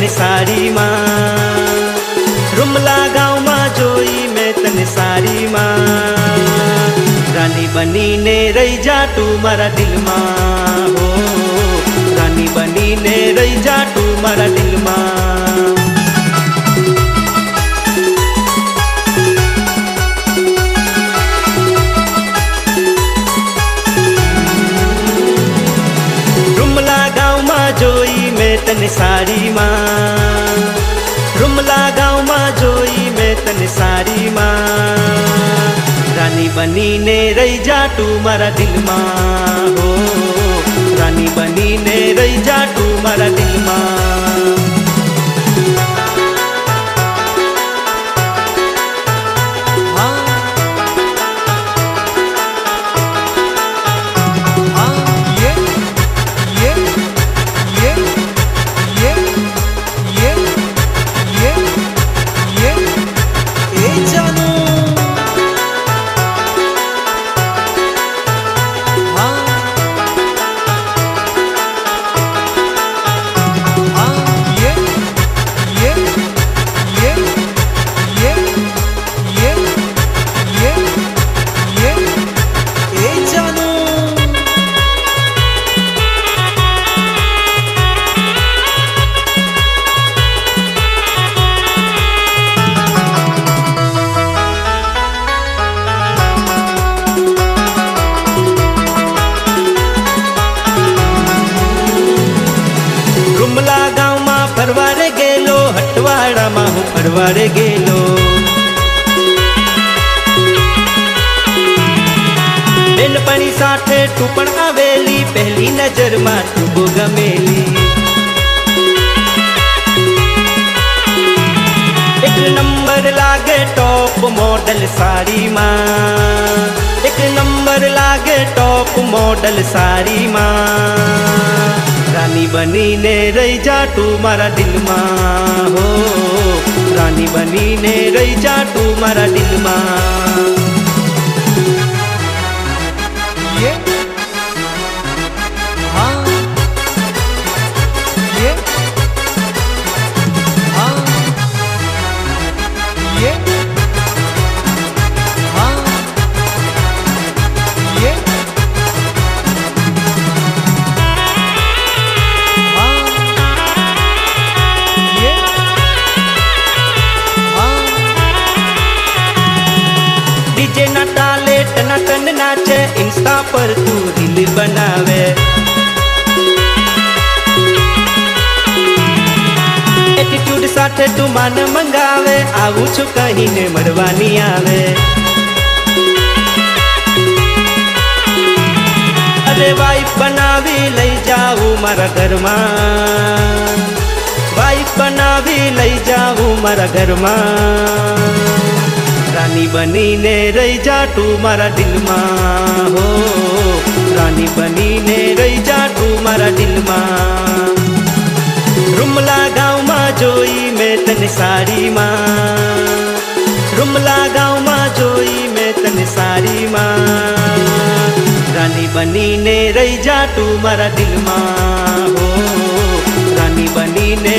तने साड़ी मां, रुमला गाँव में जोई मैं तने साड़ी मां। रानी बनी ने रही जा तू मारा दिल मां हो, रानी बनी ने रही जा तू मारा दिल मां। जोई मैं तने साड़ी मां, रुमला गाँव में जोई मैं तने साड़ी मां। रानी बनी ने रही जा तू मारा दिल मां हो, रानी बनी ने रही जा तू मारा दिल मां। फरवारे गेलो हटवाड़ा में हूँ फरवारे गेलो, बेनपणी साथे तू पण आवेली, पहली नजर में तू बो गमेली। एक नंबर लागे टॉप मॉडल साड़ी मां, एक नंबर लागे टॉप मॉडल साड़ी मां। रानी बनी ने रही जा तू मारा दिल मां हो, रानी बनी ने रही जा तू मारा दिल मां। ये हाँ ये हाँ ये हाँ ये डीजे ना टाले टनाटन नाचे, इंस्टा पर तू रील बनावे। एटीट्यूड साथे तू मान मंगावे, आવું છું કહીને મળવાની આવે। अरे वाइफ बनावी लई जाऊं मारा घर में, वाइफ बनावी लई जाऊं मारा घर में। रानी बनी ने रही जा तू मारा दिल मां हो, रानी बनी ने रही जा तू मारा दिल मां। रुमला गाँव में जोई मैं तने साड़ी मां, रुमला गाँव में जोई मैं तने साड़ी मां। रानी बनी ने रही जा तू मारा दिल मां हो, रानी बनी ने